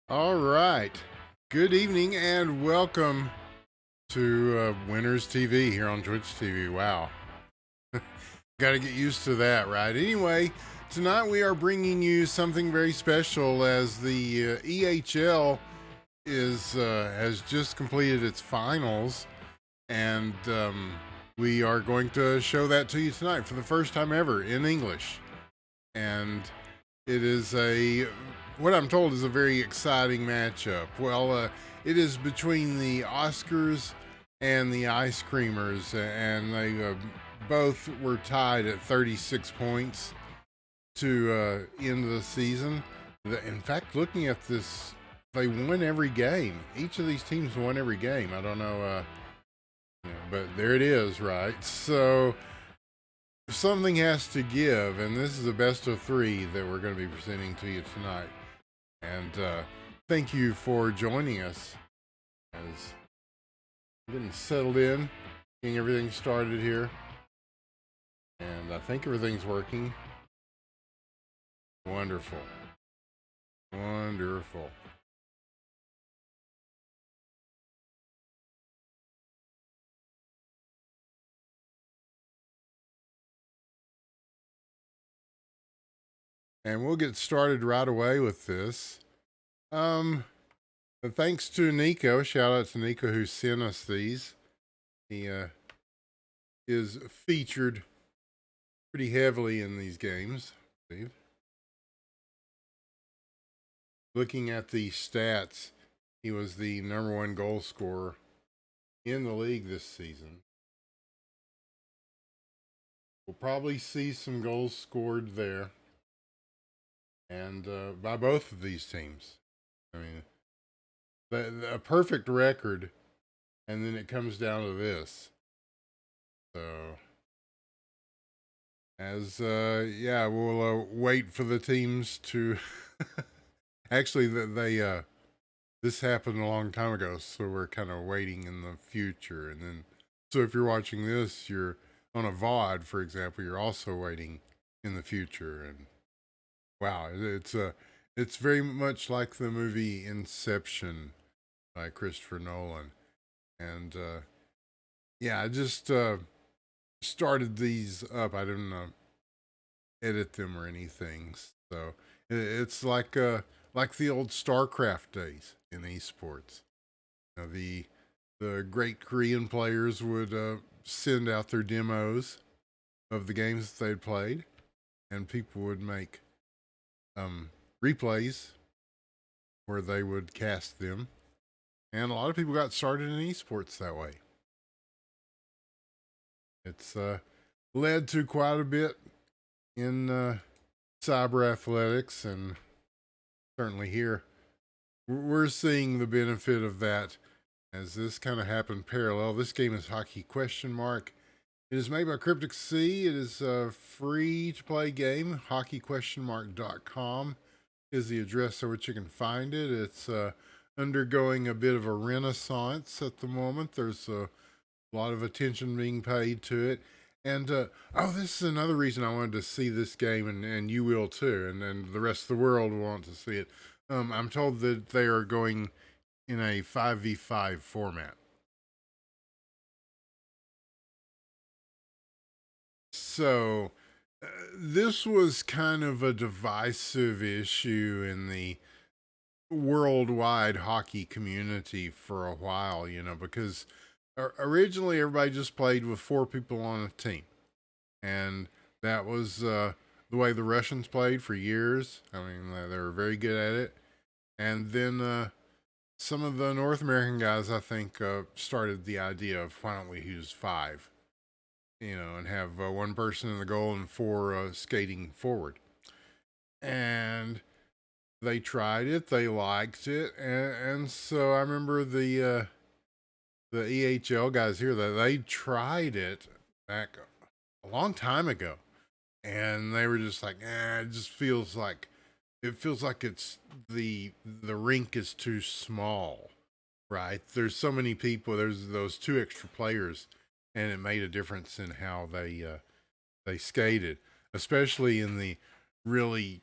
All right. Good evening and welcome to Winners TV here on Twitch TV. Wow. Got to get used to that, right? Anyway, tonight we are bringing you something very special as the EHL has just completed its finals, and we are going to show that to you tonight for the first time ever in English. And it is what I'm told is a very exciting matchup. Well, it is between the Oscars and the Ice Creamers, and they both were tied at 36 points to end the season. In fact, looking at this, they won every game. Each of these teams won every game. I don't know, but there it is, right? So something has to give, and this is a best of three that we're going to be presenting to you tonight. And thank you for joining us as getting settled in, getting everything started here. And I think everything's working. Wonderful. Wonderful. And we'll get started right away with this. But thanks to Nico. Shout out to Nico who sent us these. He is featured pretty heavily in these games, I believe. Looking at the stats, he was the number one goal scorer in the league this season. We'll probably see some goals scored there, and by both of these teams. I mean, a perfect record, and then it comes down to this. So, we'll wait for the teams to. Actually, they this happened a long time ago, so we're kind of waiting in the future, and then so if you're watching this, you're on a VOD, for example, you're also waiting in the future, and wow, it's very much like the movie Inception by Christopher Nolan, and I just started these up. I didn't edit them or anything, so it's like the old StarCraft days in esports. You know, the great Korean players would send out their demos of the games that they'd played, and people would make replays where they would cast them. And a lot of people got started in esports that way. It's led to quite a bit in cyber athletics, and certainly here we're seeing the benefit of that as this kind of happened parallel. This game is Hockey Question Mark. It is made by Cryptic Sea. It is a free to play game. HockeyQuestionMark.com is the address at which you can find it. It's undergoing a bit of a renaissance at the moment. There's a lot of attention being paid to it. And this is another reason I wanted to see this game, and you will too, and the rest of the world will want to see it. I'm told that they are going in a 5v5 format. So, this was kind of a divisive issue in the worldwide hockey community for a while, because originally everybody just played with four people on a team. And that was the way the Russians played for years. I mean, they were very good at it. And then some of the North American guys, I think, started the idea of why don't we use five, and have one person in the goal and four skating forward. And they tried it, they liked it, and so I remember the EHL guys here that they tried it back a long time ago, and they were just like, it just feels like it's the rink is too small, right? There's so many people. There's those two extra players, and it made a difference in how they skated, especially in the really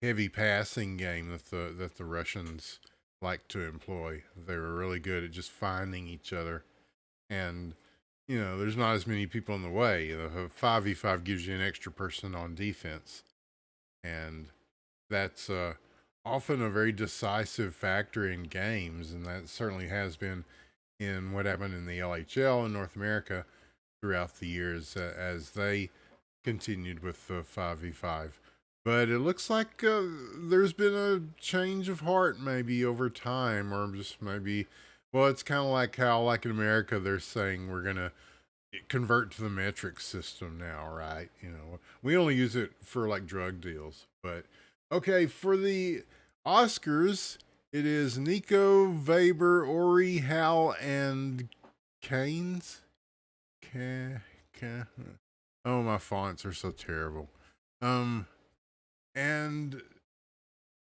heavy passing game that the Russians like to employ. They were really good at just finding each other, and there's not as many people in the way. 5v5 gives you an extra person on defense, and that's often a very decisive factor in games, and that certainly has been in what happened in the LHL in North America throughout the years as they continued with the 5v5. But it looks like there's been a change of heart maybe over time, or just maybe, well, it's kind of like how, like in America, they're saying we're going to convert to the metric system now, right? We only use it for like drug deals. But okay, for the Oscars, it is Nico, Weber, Ori, Hal, and Keynes. Ka- oh, my fonts are so terrible. And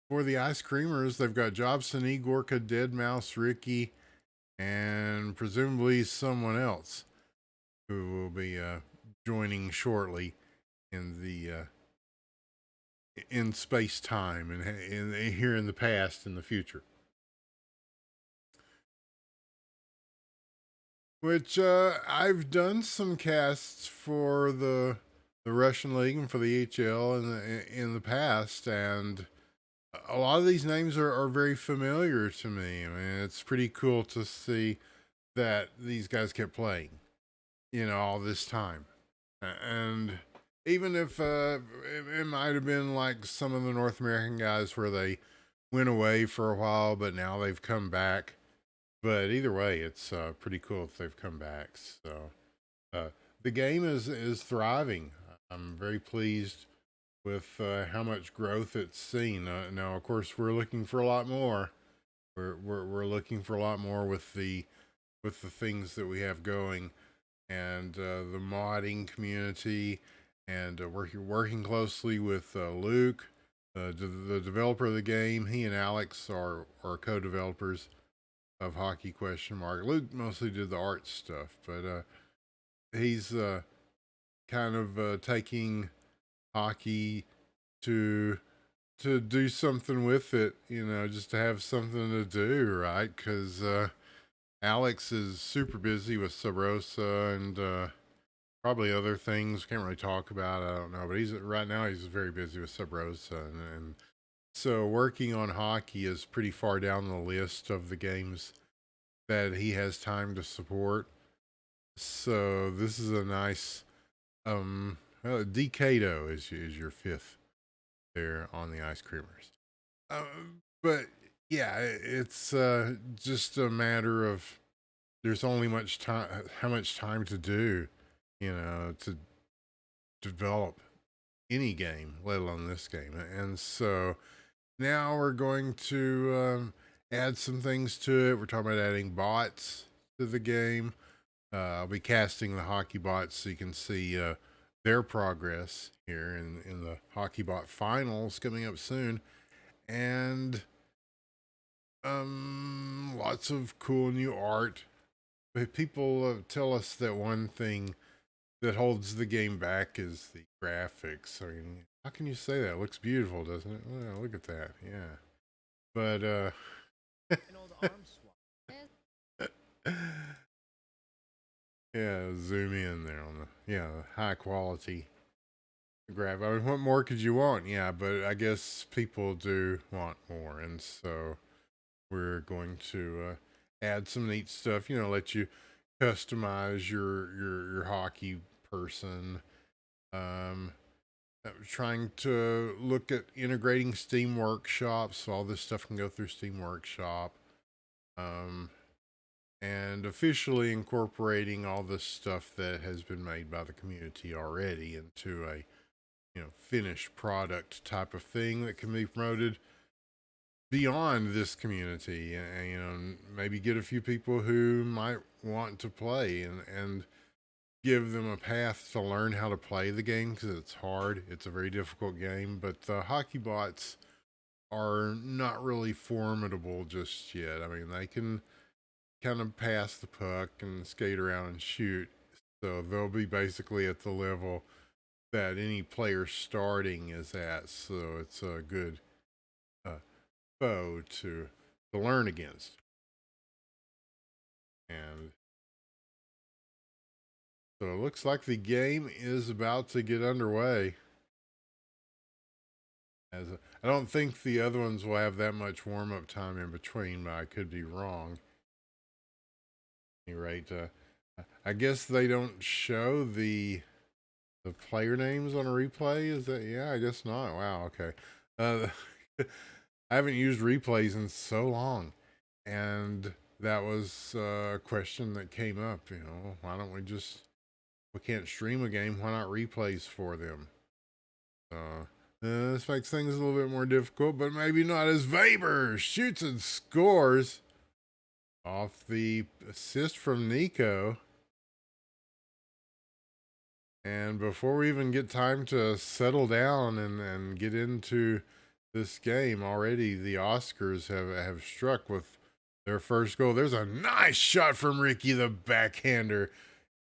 for the ice creamers, they've got Jobson, Igorka, Deadmau5, Ricky, and presumably someone else who will be joining shortly in the in space time and here in the past and the future. Which I've done some casts for the Russian League and for the EHL in the past, and a lot of these names are very familiar to me. I mean, it's pretty cool to see that these guys kept playing, all this time. And even if it might have been like some of the North American guys where they went away for a while, but now they've come back. But either way, it's pretty cool if they've come back. So uh, the game is thriving. I'm very pleased with how much growth it's seen. Now, of course, we're looking for a lot more. We're looking for a lot more with the things that we have going, and the modding community, and working closely with Luke, the developer of the game. He and Alex are co-developers of Hockey Question Mark. Luke mostly did the art stuff, but he's kind of taking hockey to do something with it, just to have something to do, right? Because Alex is super busy with Sub Rosa and probably other things. Can't really talk about. I don't know, but he's very busy with Sub Rosa, and so working on hockey is pretty far down the list of the games that he has time to support. So this is a nice Decado is your fifth there on the ice creamers. But yeah, it's just a matter of there's only much time, how much time to do, to develop any game, let alone this game. And so now we're going to add some things to it. We're talking about adding bots to the game. I'll be casting the hockey bots so you can see their progress here in the hockey bot finals coming up soon. And lots of cool new art. But people tell us that one thing that holds the game back is the graphics. I mean, how can you say that? It looks beautiful, doesn't it? Well, look at that. Yeah. But an old arm swap. Yeah, zoom in there on the high quality graph. I mean, what more could you want? Yeah, but I guess people do want more, and so we're going to add some neat stuff. Let you customize your hockey person. Trying to look at integrating Steam Workshop, so all this stuff can go through Steam Workshop. And officially incorporating all the stuff that has been made by the community already into a finished product type of thing that can be promoted beyond this community, and maybe get a few people who might want to play and give them a path to learn how to play the game, because it's hard. It's a very difficult game, but the hockey bots are not really formidable just yet. I mean, they can kind of pass the puck and skate around and shoot, so they'll be basically at the level that any player starting is at. So it's a good foe to to learn against. And so it looks like the game is about to get underway. I don't think the other ones will have that much warm up time in between, but I could be wrong. At any rate, I guess they don't show the player names on a replay. Is that, yeah? I guess not. Wow. Okay. Uh, I haven't used replays in so long, and that was a question that came up. Why don't we can't stream a game? Why not replays for them? This makes things a little bit more difficult, but maybe not as Weber shoots and scores off the assist from Nico. And before we even get time to settle down and get into this game, already the Oscars have struck with their first goal. There's a nice shot from Ricky, the backhander.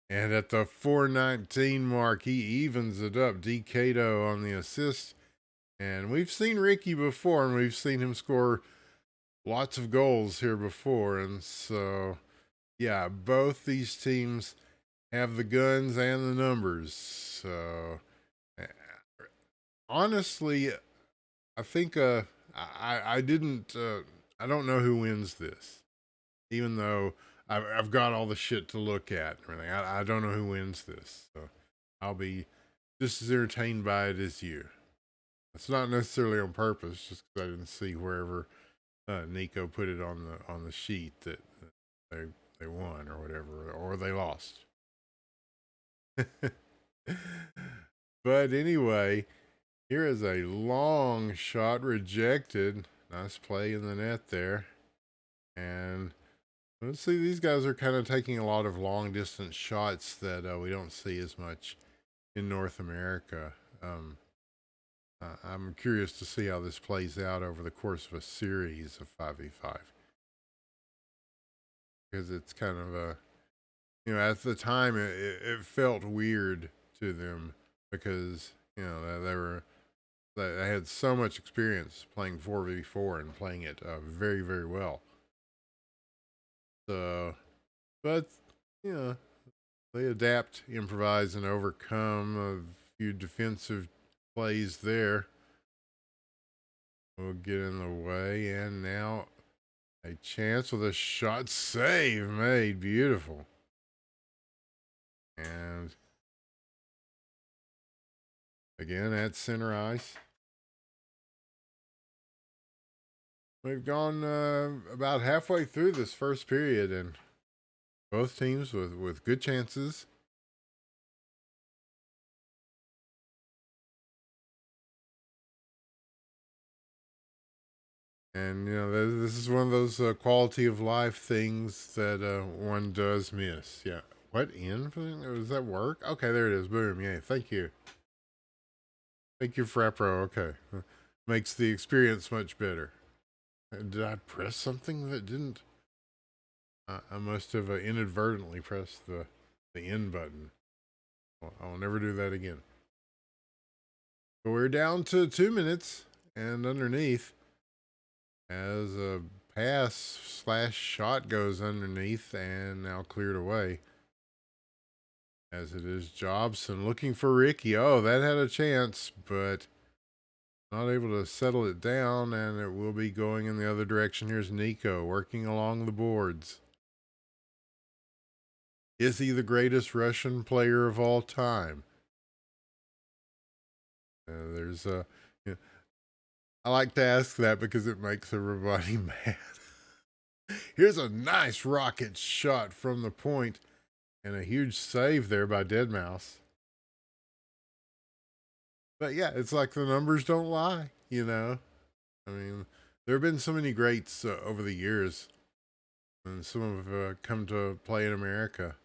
And at the 4:19 mark, he evens it up. DeCato on the assist. And we've seen Ricky before, and we've seen him score lots of goals here before. And so, yeah, both these teams have the guns and the numbers. So, honestly, I think I didn't I don't know who wins this, even though I've got all the shit to look at and everything. I don't know who wins this, so I'll be just as entertained by it as you. It's not necessarily on purpose, just because I didn't see wherever Nico put it on the sheet that they they won or whatever, or they lost. But anyway, here is a long shot rejected. Nice play in the net there. And let's see, these guys are kind of taking a lot of long distance shots that we don't see as much in North America. I'm curious to see how this plays out over the course of a series of 5v5. Because it's kind of at the time it felt weird to them because, they had so much experience playing 4v4 and playing it very, very well. So, but, you know, they adapt, improvise, and overcome a few defensive plays there. We'll get in the way, and now a chance with a shot save made. Beautiful. And again at center ice. We've gone about halfway through this first period, and both teams with good chances. And, this is one of those quality of life things that one does miss. Yeah. What in? Does that work? Okay, there it is. Boom. Yay. Thank you. Thank you, Frappro. Okay. Makes the experience much better. Did I press something that didn't? I must have inadvertently pressed the end button. Well, I'll never do that again. But we're down to 2 minutes, and underneath, as a pass/shot goes underneath and now cleared away. As it is Jobson looking for Ricky. Oh, that had a chance, but not able to settle it down, and it will be going in the other direction. Here's Nico working along the boards. Is he the greatest Russian player of all time? There's a. I like to ask that because it makes everybody mad. Here's a nice rocket shot from the point, and a huge save there by Deadmau5. But yeah, it's like the numbers don't lie, I mean, there have been so many greats over the years, and some have come to play in America.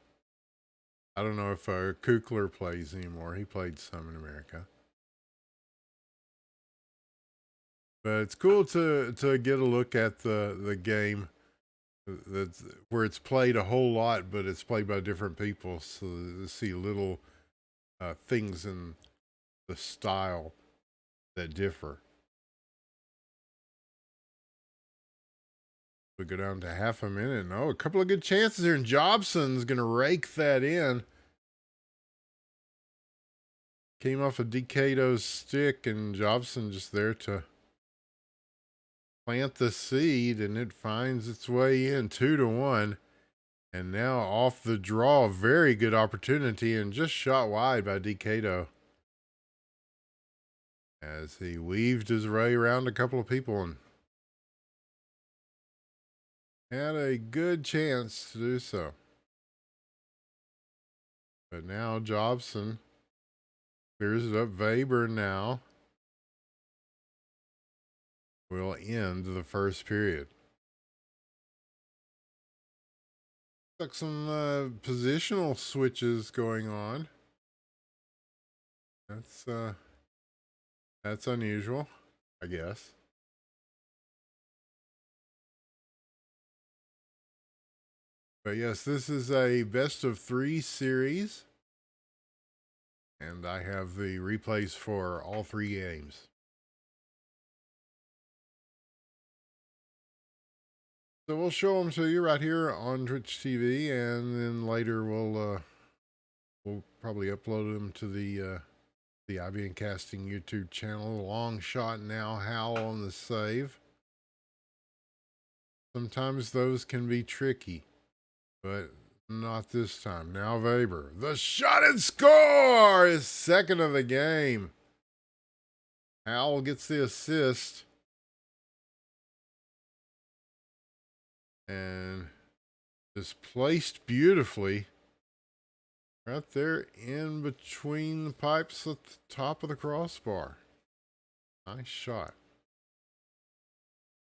I don't know if Kukler plays anymore. He played some in America. But it's cool to get a look at the game that's where it's played a whole lot, but it's played by different people, so to see little things in the style that differ. We go down to half a minute. No, a couple of good chances here, and Jobson's going to rake that in. Came off of Decado's stick, and Jobson just there to plant the seed, and it finds its way in 2-1. And now off the draw, very good opportunity, and just shot wide by Decado as he weaved his way around a couple of people and had a good chance to do so. But now Jobson clears it up. Weber now will end the first period. Like some positional switches going on. That's unusual, I guess. But yes, this is a best of 3 series. And I have the replays for all 3 games. So we'll show them to you right here on Twitch TV, and then later we'll probably upload them to the IBN Casting YouTube channel. Long shot now, Howell on the save. Sometimes those can be tricky, but not this time. Now Weber, the shot and score is second of the game. Howell gets the assist. And just placed beautifully right there in between the pipes at the top of the crossbar. Nice shot.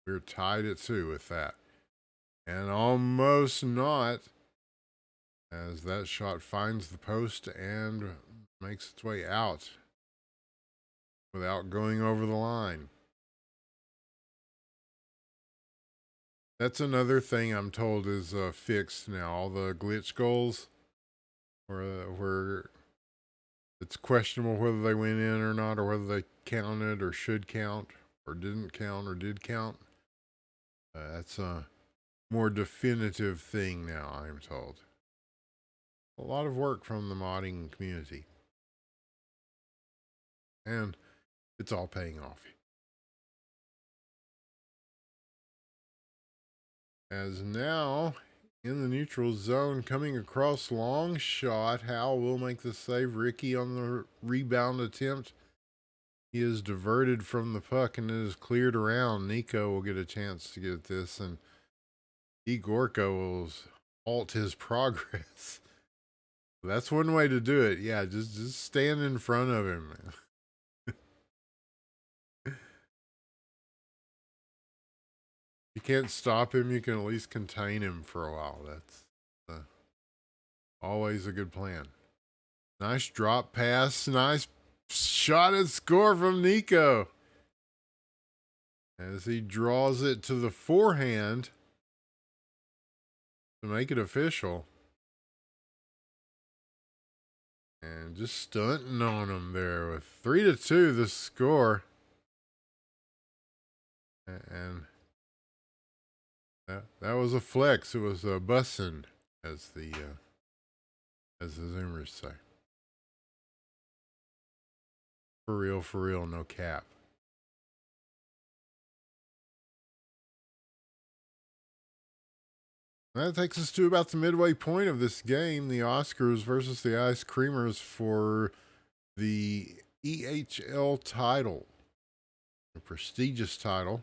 We're tied at 2 with that. And almost not, as that shot finds the post and makes its way out without going over the line. That's another thing I'm told is fixed now. All the glitch goals where it's questionable whether they went in or not, or whether they counted or should count or didn't count or did count. That's a more definitive thing now, I'm told. A lot of work from the modding community. And it's all paying off. As now, in the neutral zone, coming across, long shot. Howell will make the save. Ricky on the rebound attempt. He is diverted from the puck and it is cleared around. Nico will get a chance to get this, and Igorko will halt his progress. That's one way to do it. Yeah, just stand in front of him. You can't stop him, you can at least contain him for a while. That's always a good plan. Nice drop pass. Nice shot and score from Nico as he draws it to the forehand to make it official. And just stunting on him there with 3-2 the score. And that was a flex. It was a bussin', as the Zoomers say. For real, no cap. That takes us to about the midway point of this game. The Oscars versus the Ice Creamers for the EHL title. A prestigious title.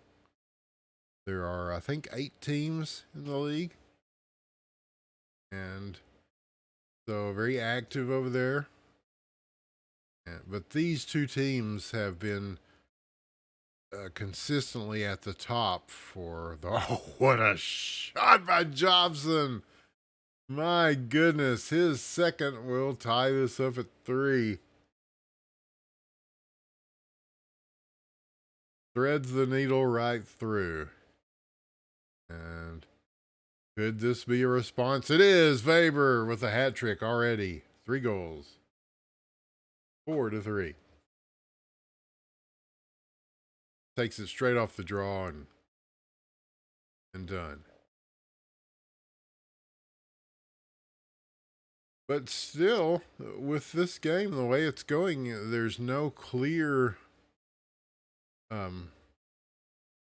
There are, I think, 8 teams in the league. And so very active over there. But these 2 teams have been consistently at the top for the... Oh, what a shot by Jobson! My goodness, his second will tie this up at 3. Threads the needle right through. And could this be a response? It is. Weber with a hat trick already. 3 goals. 4-3. Takes it straight off the draw and done. But still, with this game, the way it's going, there's no clear um,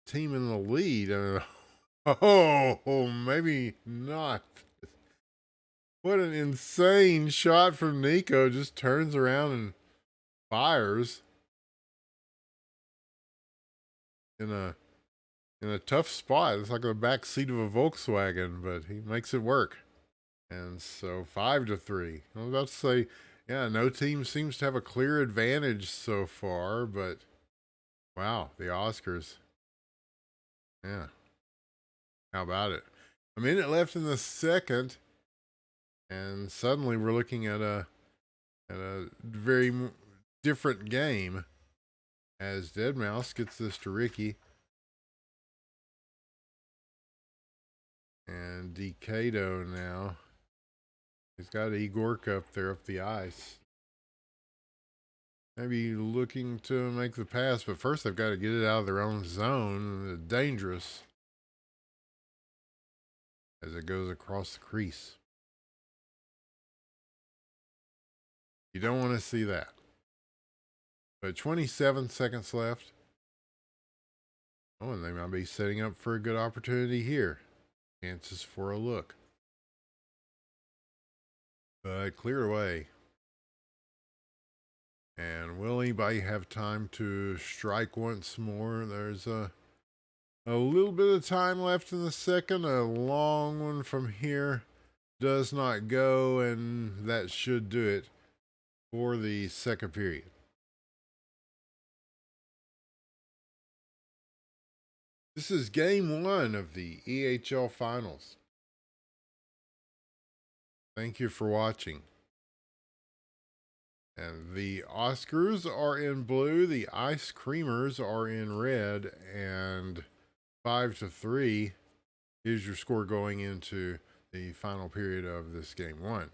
team in the lead. Oh, maybe not. What an insane shot from Nico. Just turns around and fires in a tough spot. It's like the back seat of a Volkswagen, but he makes it work. And so 5-3. I was about to say, yeah, no team seems to have a clear advantage so far, but wow, the Oscars. Yeah. How about it? A minute left in the second, and suddenly we're looking at a very different game as Deadmau5 gets this to Ricky. And Decado now. He's got Igorka up there up the ice. Maybe looking to make the pass, but first they've got to get it out of their own zone. Dangerous as it goes across the crease. You don't want to see that. But 27 seconds left. Oh, and they might be setting up for a good opportunity here. Chances for a look. But cleared away. And will anybody have time to strike once more? There's a little bit of time left in the second. A long one from here does not go, and that should do it for the second period. This is game 1 of the EHL finals. Thank you for watching. And the Oscars are in blue, the Ice Creamers are in red, and 5-3 is your score going into the final period of this game 1.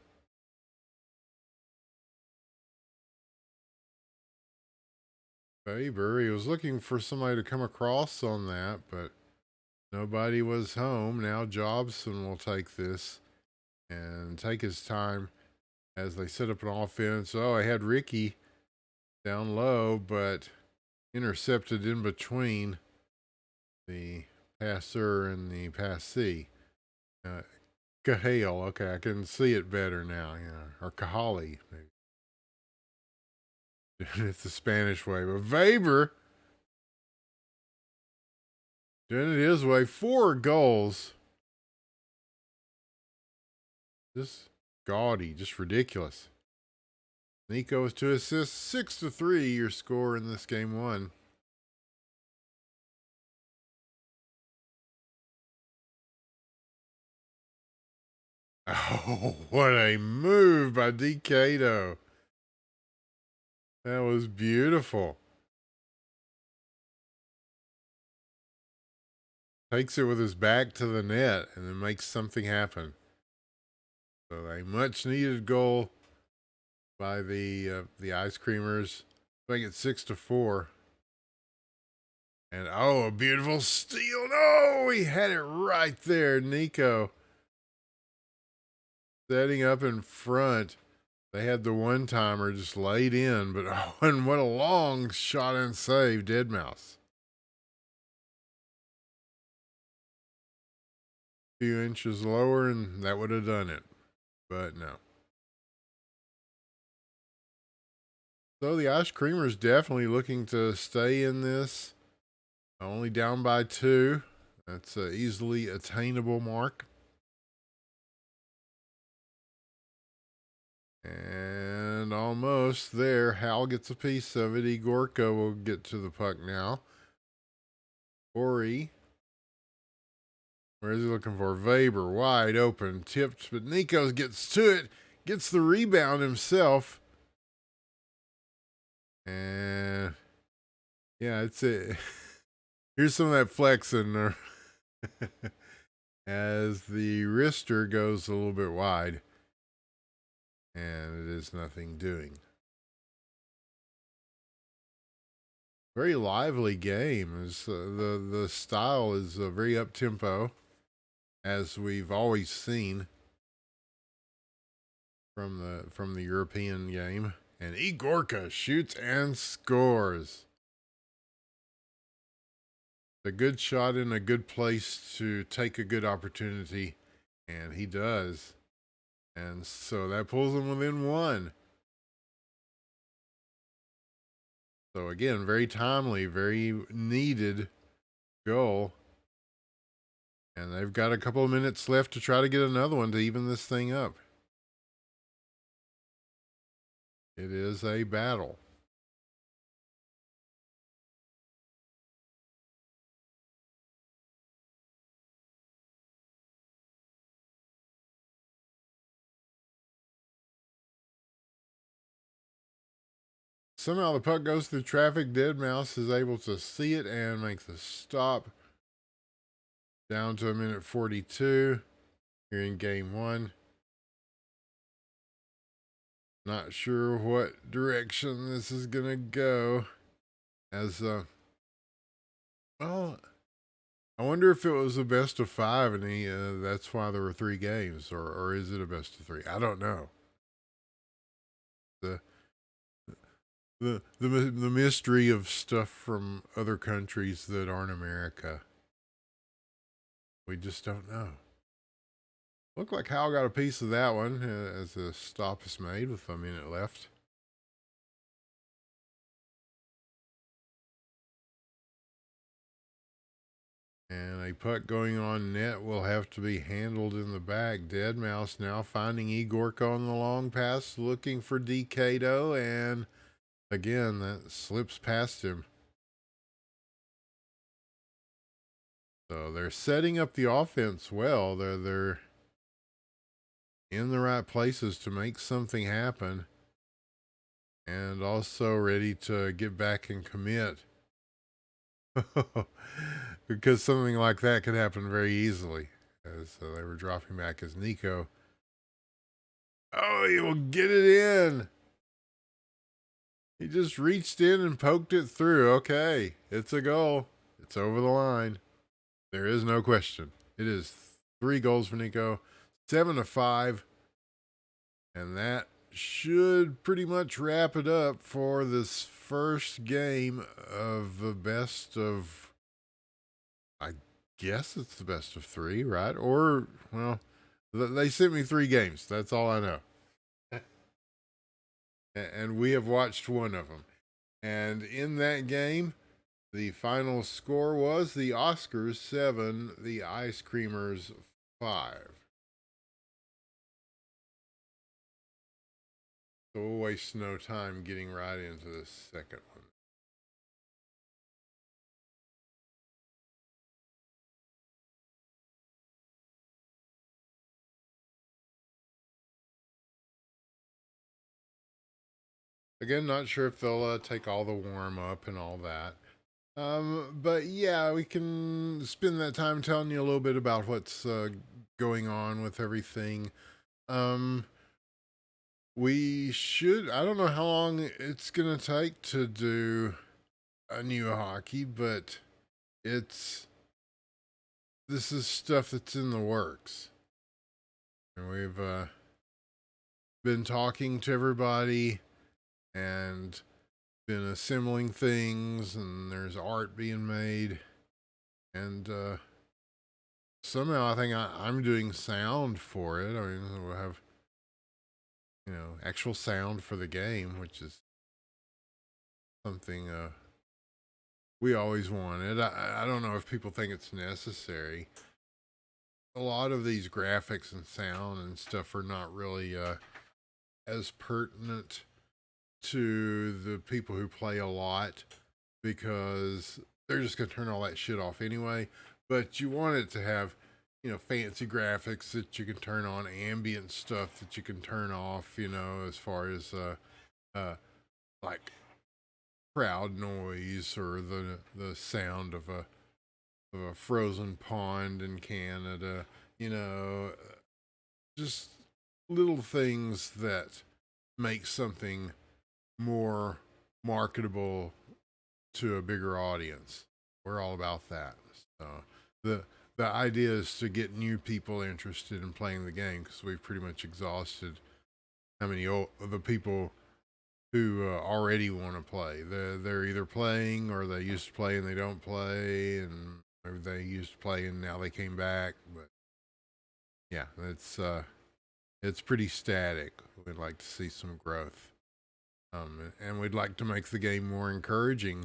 Faber, he was looking for somebody to come across on that, but nobody was home. Now Jobson will take this and take his time as they set up an offense. Oh, I had Ricky down low, but intercepted in between the passer and the passee. Cahill, okay, I can see it better now, or Cajali, maybe. It's the Spanish way, but Weber doing it his way. 4 goals. Just gaudy, just ridiculous. Nico with 2 assists, 6-3 your score in this game 1. Oh, what a move by Decado. That was beautiful. Takes it with his back to the net and then makes something happen. So a much needed goal by the Ice Creamers. Make it 6-4. And oh, a beautiful steal. No, he had it right there, Nico. Setting up in front. They had the one-timer just laid in, but oh, and what a long shot and save, Deadmau5. A few inches lower, and that would have done it, but no. So the Ice Creamers definitely looking to stay in this. Only down by 2. That's an easily attainable mark. And almost there. Hal gets a piece of it. Igorka will get to the puck now. Ori. Where is he looking for? Weber, wide open, tipped, but Nico gets to it, gets the rebound himself. And yeah, it's it. Here's some of that flexing as the wrister goes a little bit wide. And it is nothing doing. Very lively game. The style is very up tempo, as we've always seen. from the European game. And Igorka shoots and scores. A good shot in a good place to take a good opportunity, and he does. And so that pulls him within one. So again, very timely, very needed goal. And they've got a couple of minutes left to try to get another one to even this thing up. It is a battle. Somehow the puck goes through traffic. Deadmau5 is able to see it and make the stop. Down to a minute 42 here in game one. Not sure what direction this is going to go. As, well, I wonder if it was a best of 5 and that's why there were 3 games. Or is it a best of 3? I don't know. The mystery of stuff from other countries that aren't America. We just don't know. Looked like Hal got a piece of that one as a stop is made with a minute left. And a puck going on net will have to be handled in the back. Deadmau5 now finding Igorka on the long pass, looking for Decado, and again, that slips past him. So they're setting up the offense well. They're in the right places to make something happen, and also ready to get back and commit. Because something like that could happen very easily. As they were dropping back as Nico. Oh, he will get it in. He just reached in and poked it through. Okay, it's a goal. It's over the line. There is no question. It is 3 goals for Nico, 7-5. And that should pretty much wrap it up for this first game of the best of, I guess it's the best of 3, right? Or, well, they sent me 3 games. That's all I know. And we have watched one of them. And in that game, the final score was the Oscars 7, the Ice Creamers 5. So we'll waste no time getting right into the second one. Again, not sure if they'll take all the warm up and all that. But yeah, we can spend that time telling you a little bit about what's going on with everything. We should, I don't know how long it's going to take to do a new hockey, but this is stuff that's in the works. And we've been talking to everybody and been assembling things, and there's art being made. And somehow I think I'm doing sound for it. I mean, we'll have, actual sound for the game, which is something we always wanted. I don't know if people think it's necessary. A lot of these graphics and sound and stuff are not really as pertinent to the people who play a lot, because they're just going to turn all that shit off anyway. But you want it to have, fancy graphics that you can turn on, ambient stuff that you can turn off, as far as like crowd noise or the sound of a frozen pond in Canada, just little things that make something more marketable to a bigger audience. We're all about that. So the idea is to get new people interested in playing the game, because we've pretty much exhausted how many of the people who already want to play. They're either playing or they used to play and they don't play, and or they used to play and now they came back. But yeah, it's pretty static. We'd like to see some growth, and we'd like to make the game more encouraging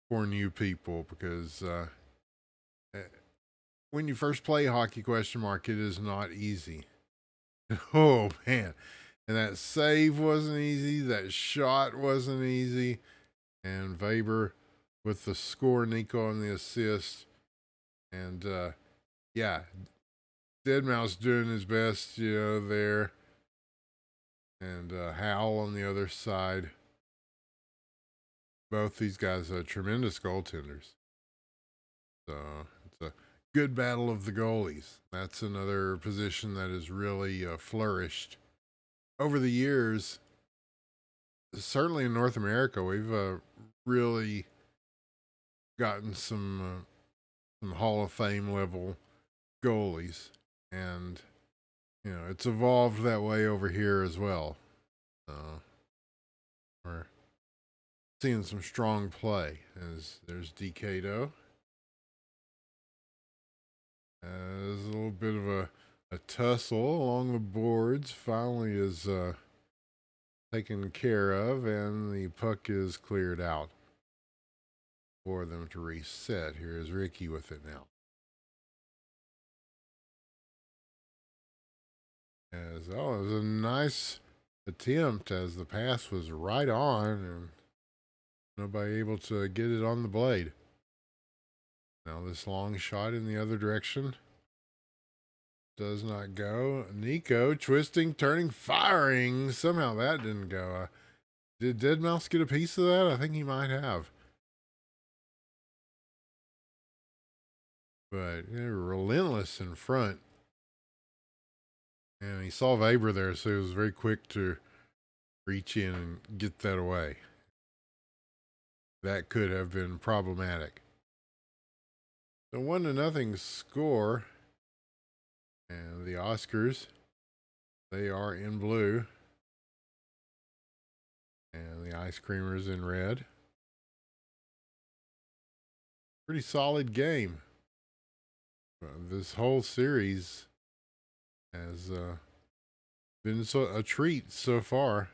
for new people because eh, when you first play hockey, question mark, it is not easy. Oh man, and that save wasn't easy. That shot wasn't easy. And Weber with the score, Nico on the assist. And yeah, Deadmau5 doing his best, there. And Howell on the other side. Both these guys are tremendous goaltenders. So it's a good battle of the goalies. That's another position that has really flourished over the years. Certainly in North America, we've really gotten some Hall of Fame level goalies, and it's evolved that way over here as well. We're seeing some strong play. As there's Decado. There's a little bit of a tussle along the boards. Finally is taken care of, and the puck is cleared out for them to reset. Here is Ricky with it now. It was a nice attempt as the pass was right on and nobody able to get it on the blade. Now this long shot in the other direction does not go. Nico twisting, turning, firing. Somehow that didn't go. Did Deadmau5 get a piece of that? I think he might have. But relentless in front. And he saw Weber there, so he was very quick to reach in and get that away. That could have been problematic. So 1-0 score. And the Oscars, they are in blue. And the Ice Creamers in red. Pretty solid game. This whole series has been a treat so far.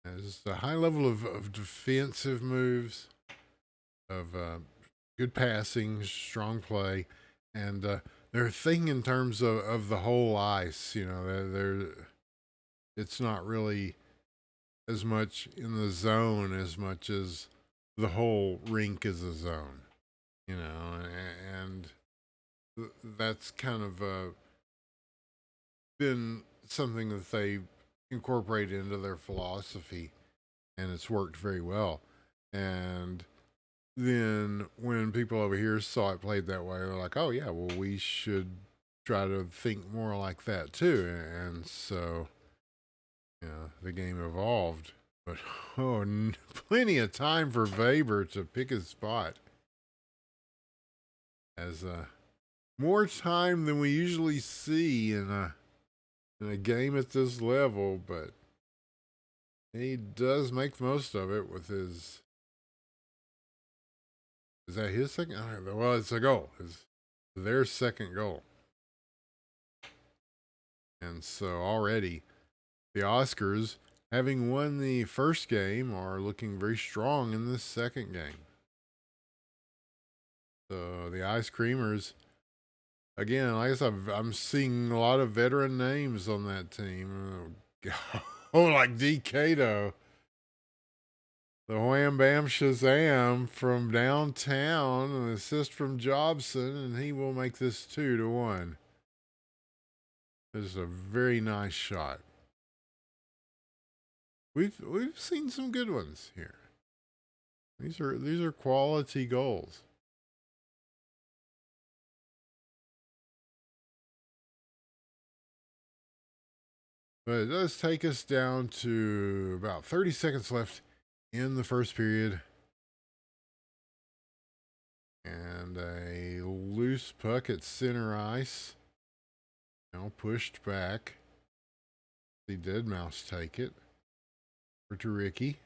There's a high level of defensive moves, of good passing, strong play, and they're thinking in terms of the whole ice. It's not really as much in the zone as much as the whole rink is a zone, and that's kind of been something that they incorporate into their philosophy, and it's worked very well. And then when people over here saw it played that way, they're like, oh yeah, well, we should try to think more like that too. And so the game evolved. But plenty of time for Weber to pick his spot, as more time than we usually see in a game at this level, but he does make the most of it with his. Is that his second? Well, it's a goal. It's their second goal. And so already the Oscars, having won the first game, are looking very strong in this second game. So the Ice Creamers, again, like I said, I'm seeing a lot of veteran names on that team. Oh, like Decado. The Wham Bam Shazam from downtown, an assist from Jobson, and he will make this 2-1. This is a very nice shot. We've seen some good ones here. These are quality goals. But it does take us down to about 30 seconds left in the first period. And a loose puck at center ice. Now pushed back. See Deadmau5 take it. Over to Ricky.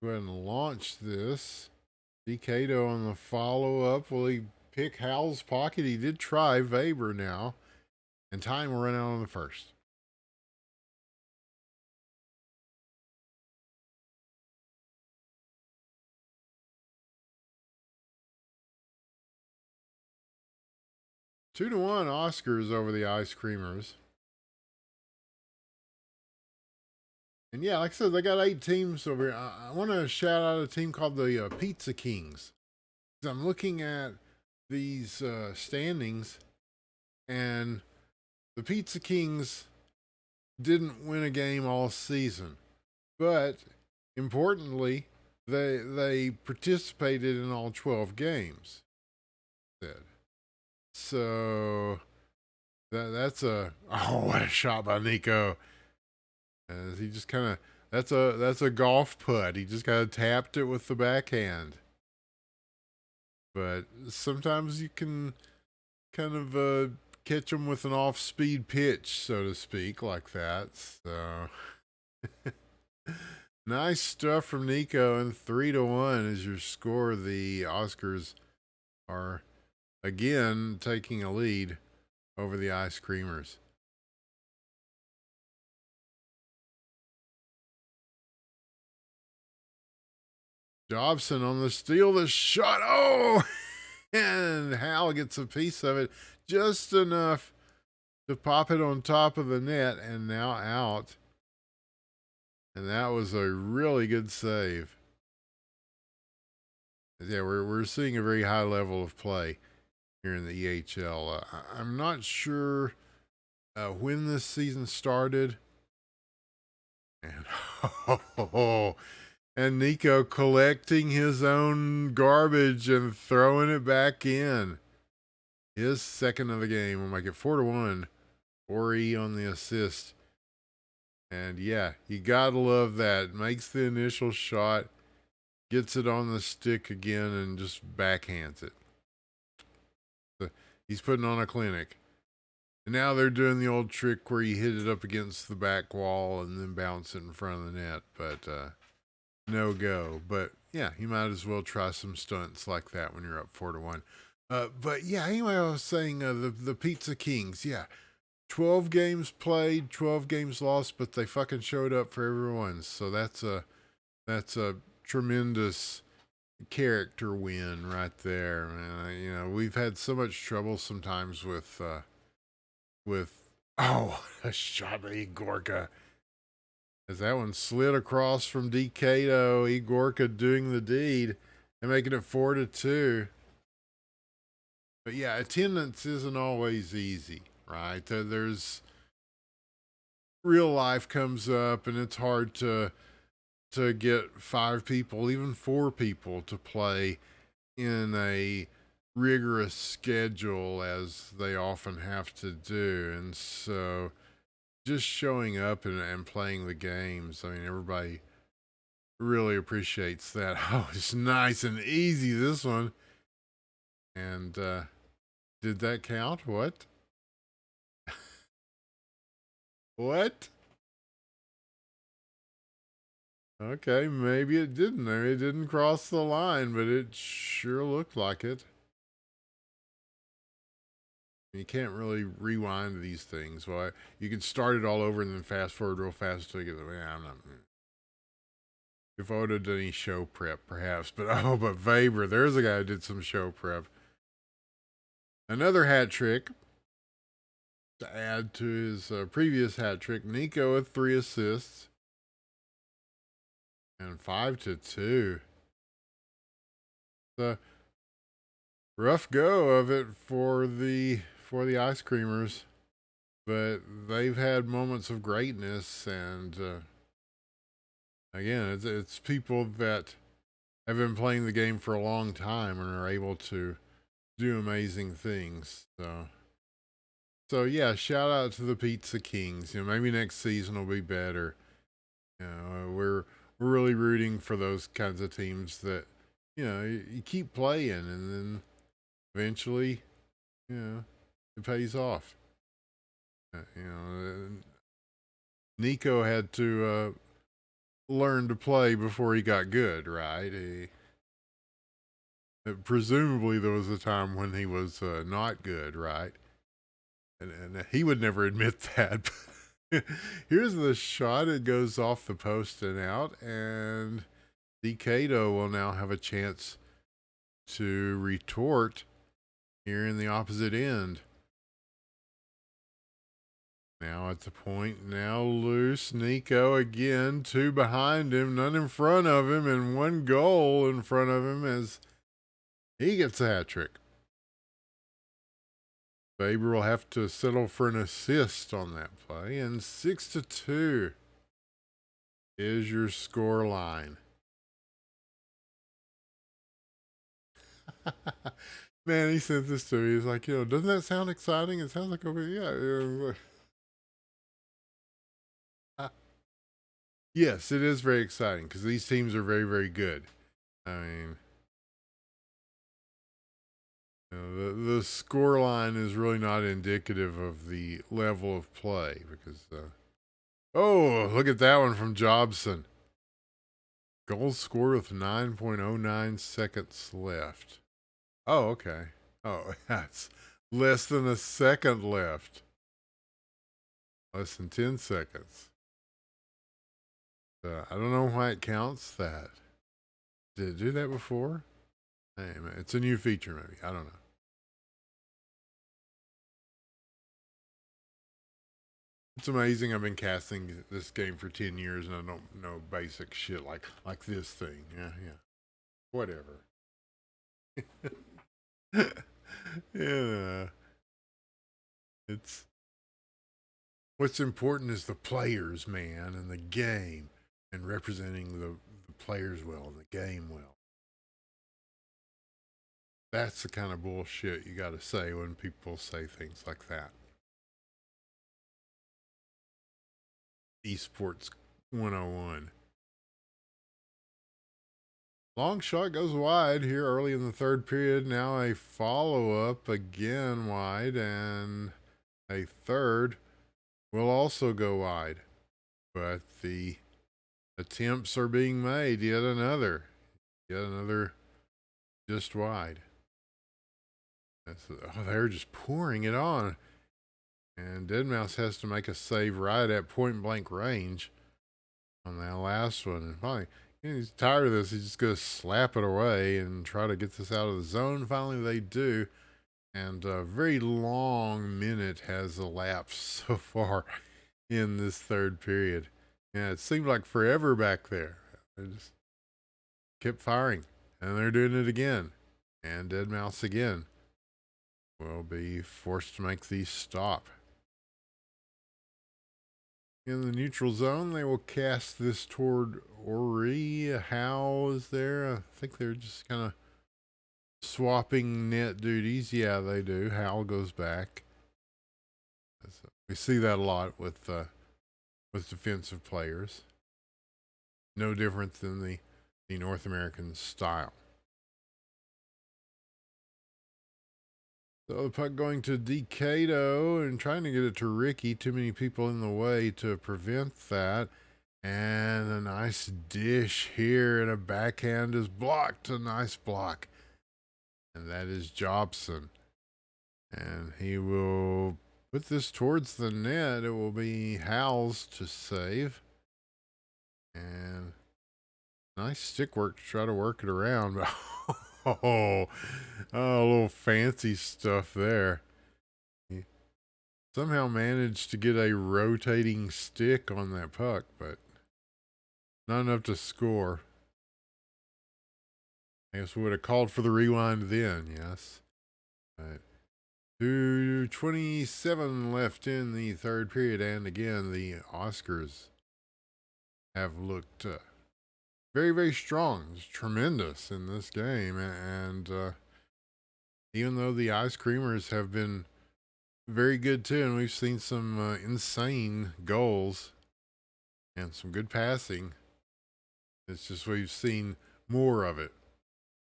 Go ahead and launch this. Cato on the follow-up. Will he pick Hal's pocket? He did try Weber now. And time will run out on the first. Two to one Oscars over the Ice Creamers. And yeah, like I said, they got 8 teams over here. I want to shout out a team called the Pizza Kings. I'm looking at these standings, and the Pizza Kings didn't win a game all season, but importantly, they participated in all 12 games. So that's a what a shot by Nico. As he just kind of that's a golf putt. He just kind of tapped it with the backhand. But sometimes you can kind of catch them with an off-speed pitch, so to speak, like that. So nice stuff from Nico, and 3 to 1 is your score. The Oscars are again taking a lead over the Ice Creamers. Dobson on the steal, the shot. Oh, and Hal gets a piece of it, just enough to pop it on top of the net, and now out. And that was a really good save. Yeah, we're seeing a very high level of play here in the EHL. I'm not sure when this season started. And and Nico collecting his own garbage and throwing it back in. His second of the game will make it 4 to 1. Ori on the assist. And yeah, you gotta love that. Makes the initial shot, gets it on the stick again, and just backhands it. So he's putting on a clinic. And now they're doing the old trick where you hit it up against the back wall and then bounce it in front of the net. But no go. But yeah, you might as well try some stunts like that when you're up 4 to 1. But yeah, anyway, I was saying the Pizza Kings. Yeah, 12 games played, 12 games lost, but they fucking showed up for everyone. So that's a tremendous character win right there. You know, we've had so much trouble sometimes with a shot by Igorka. As that one slid across from Decato, Igorka doing the deed and making it 4 to 2. But yeah, attendance isn't always easy, right? There's real life comes up, and it's hard to get 5 people, even 4 people, to play in a rigorous schedule as they often have to do. And so just showing up and playing the games, I mean, everybody really appreciates that. Oh, it's nice and easy, this one. And did that count? What? What? Okay, maybe it didn't. Maybe it didn't cross the line, but it sure looked like it. You can't really rewind these things. Well, you can start it all over and then fast forward real fast to get the. Yeah, I'm not. If I would have done any show prep, perhaps. But but Weber, there's a guy who did some show prep. Another hat trick to add to his previous hat trick. Nico with 3 assists and 5 to 2. The rough go of it for the Ice Creamers, but they've had moments of greatness, and again, it's people that have been playing the game for a long time and are able to do amazing things. So yeah, shout out to the Pizza Kings. You know, maybe next season will be better. You know, we're really rooting for those kinds of teams that, you know, you keep playing, and then eventually, you know, it pays off. You know, Nico had to learn to play before he got good, right? Presumably, there was a time when he was not good, right? And he would never admit that. Here's the shot. It goes off the post and out, and Decado will now have a chance to retort here in the opposite end. Now at the point, now loose. Nico again, two behind him, none in front of him, and one goal in front of him as he gets a hat trick. Faber will have to settle for an assist on that play, and 6-2 is your score line. Man, he sent this to me. He's like, doesn't that sound exciting? It sounds like yeah. Yes, it is very exciting because these teams are very, very good. I mean, the score line is really not indicative of the level of play because, oh, look at that one from Jobson. Goal scored with 9.09 seconds left. Oh, okay. Oh, that's less than a second left. Less than 10 seconds. I don't know why it counts that. Did it do that before? Hey, man, it's a new feature, maybe. I don't know. It's amazing. I've been casting this game for 10 years and I don't know basic shit like this thing. Yeah. Whatever. Yeah. It's what's important is the players, man, and the game and representing the players well and the game well. That's the kind of bullshit you got to say when people say things like that. Esports 101. Long shot goes wide here early in the third period. Now a follow up again wide, and a third will also go wide. But the attempts are being made. Yet another just wide. They're just pouring it on. And Deadmau5 has to make a save right at point blank range on that last one. And finally, he's tired of this. He's just going to slap it away and try to get this out of the zone. Finally, they do. And a very long minute has elapsed so far in this third period. Yeah, it seemed like forever back there. They just kept firing. And they're doing it again. And Deadmau5 again will be forced to make these stop. In the neutral zone, they will cast this toward Ori. Howe is there. I think they're just kind of swapping net duties. Yeah, they do. Howe goes back. We see that a lot with defensive players. No different than the North American style. So the puck going to Decado and trying to get it to Ricky. Too many people in the way to prevent that. And a nice dish here, and a backhand is blocked. A nice block. And that is Jobson. And he will put this towards the net. It will be Howells to save. And nice stick work to try to work it around. Oh, a little fancy stuff there. He somehow managed to get a rotating stick on that puck, but not enough to score. I guess we would have called for the rewind then, yes. But 2:27 left in the third period, and again, the Oscars have looked very, very strong. It's tremendous in this game. And even though the Ice Creamers have been very good too, and we've seen some insane goals and some good passing, it's just we've seen more of it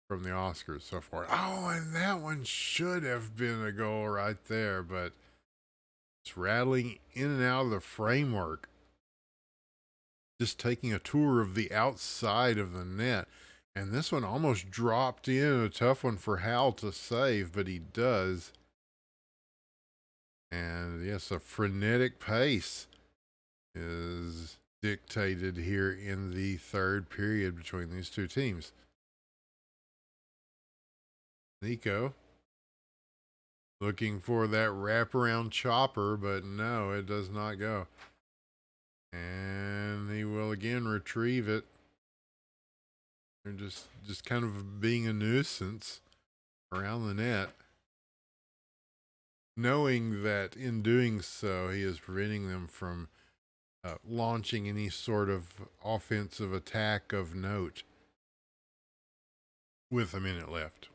from the Oscars so far. Oh, and that one should have been a goal right there, but it's rattling in and out of the framework. just taking a tour of the outside of the net. And this one almost dropped in, a tough one for Hal to save, but he does. And yes, a frenetic pace is dictated here in the third period between these two teams. Nico looking for that wraparound chopper, but no, it does not go. And he will again retrieve it. They're just kind of being a nuisance around the net, knowing that in doing so, he is preventing them from launching any sort of offensive attack of note with a minute left.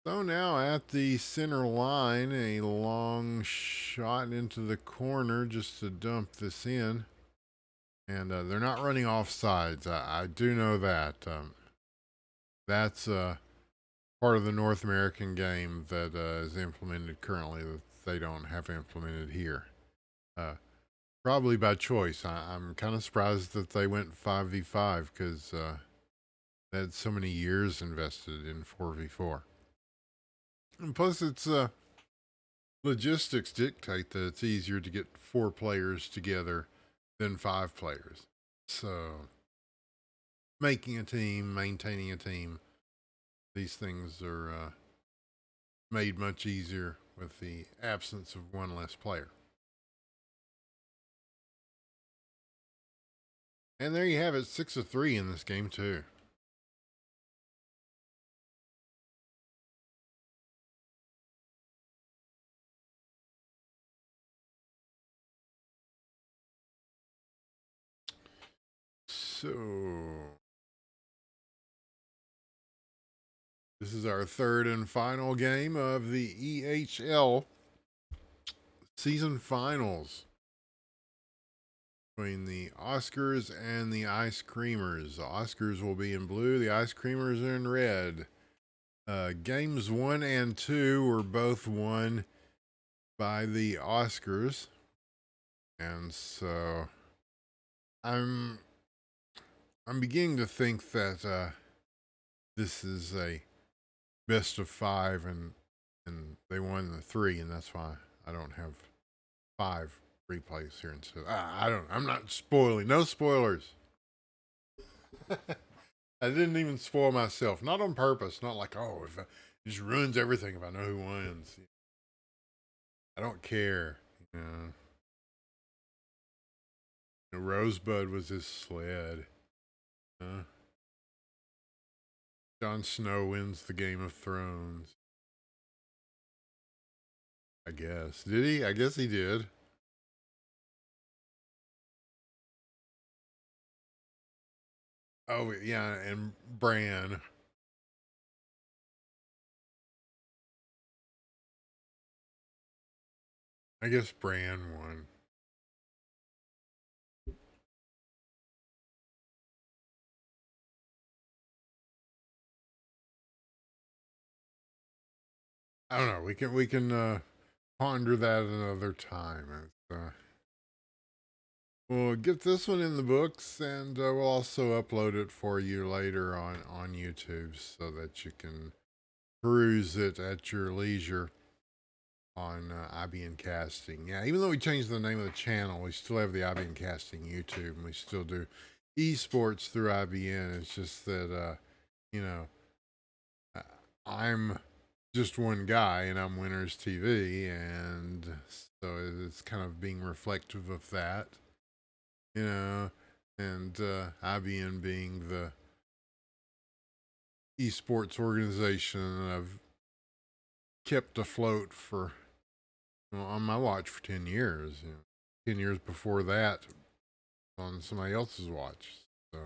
So now at the center line, a long shot into the corner just to dump this in. And they're not running off sides. I do know that. That's part of the North American game that is implemented currently that they don't have implemented here. Probably by choice. I'm kind of surprised that they went 5v5 because they had so many years invested in 4v4. And plus, it's logistics dictate that it's easier to get 4 players together than 5 players. So, making a team, maintaining a team, these things are made much easier with the absence of one less player. And there you have it, 6-3 in this game too. So this is our third and final game of the EHL season finals between the Oscars and the Ice Creamers. The Oscars will be in blue, the Ice Creamers are in red. Games 1 and 2 were both won by the Oscars. And so I'm beginning to think that this is a best of 5 and they won the 3, and that's why I don't have 5 replays here instead. I'm not spoiling. No spoilers. I didn't even spoil myself. Not on purpose. Not like, if it just ruins everything if I know who wins. I don't care. You know, Rosebud was his sled. Jon Snow wins the Game of Thrones. I guess. Did he? I guess he did. Oh, yeah, and Bran. I guess Bran won. I don't know. We can ponder that another time. We'll get this one in the books, and we'll also upload it for you later on YouTube so that you can peruse it at your leisure on IBN Casting. Yeah, even though we changed the name of the channel, we still have the IBN Casting YouTube, and we still do esports through IBN. It's just that, you know, I'm just one guy, and I'm Winners TV, and so it's kind of being reflective of that, you know, and IBN being the esports organization that I've kept afloat for on my watch for 10 years. 10 years before that on somebody else's watch. So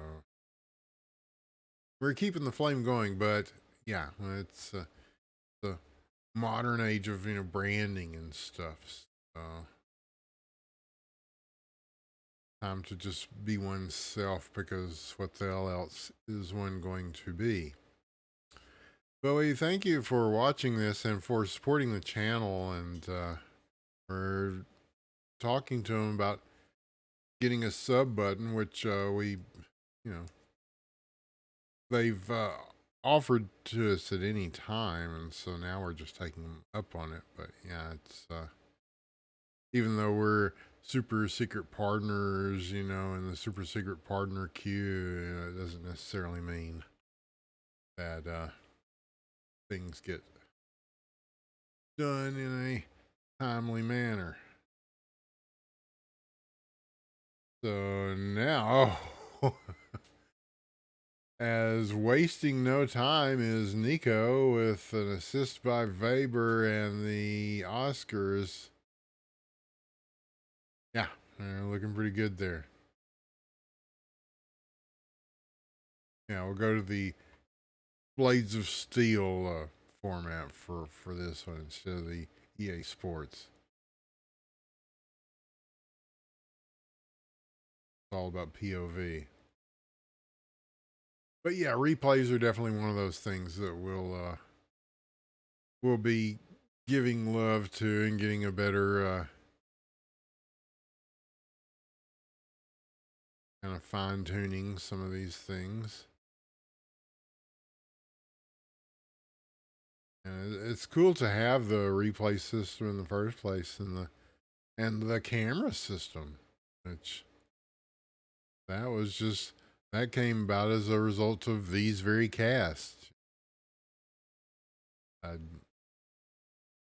we're keeping the flame going, but yeah, it's the modern age of branding and stuff. So time to just be oneself, because what the hell else is one going to be? But we thank you for watching this and for supporting the channel, and we're talking to them about getting a sub button, which they've offered to us at any time, and so now we're just taking them up on it. But yeah, it's even though we're super secret partners, in the super secret partner queue, it doesn't necessarily mean that things get done in a timely manner. So now, as wasting no time is Nico with an assist by Weber and the Oscars. Yeah, they're looking pretty good there. Yeah, we'll go to the Blades of Steel format for this one instead of the EA Sports. It's all about POV. But yeah, replays are definitely one of those things that we'll be giving love to and getting a better kind of fine tuning some of these things. And it's cool to have the replay system in the first place, and the camera system, which that came about as a result of these very casts. I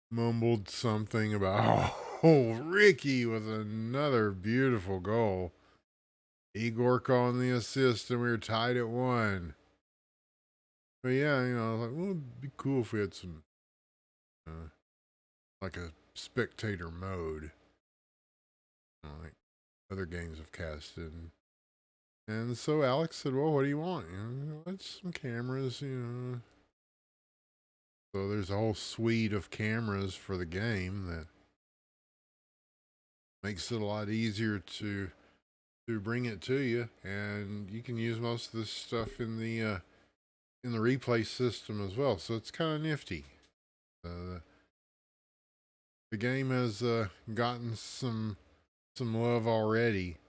mumbled something about Ricky with another beautiful goal. Igor on the assist, and we were tied at 1. But yeah, I was like, well, it'd be cool if we had some like a spectator mode, like other games have casted. And so Alex said, well, what do you want? Let's some cameras, So there's a whole suite of cameras for the game that makes it a lot easier to bring it to you, and you can use most of this stuff in the replay system as well. So it's kind of nifty. The game has gotten some love already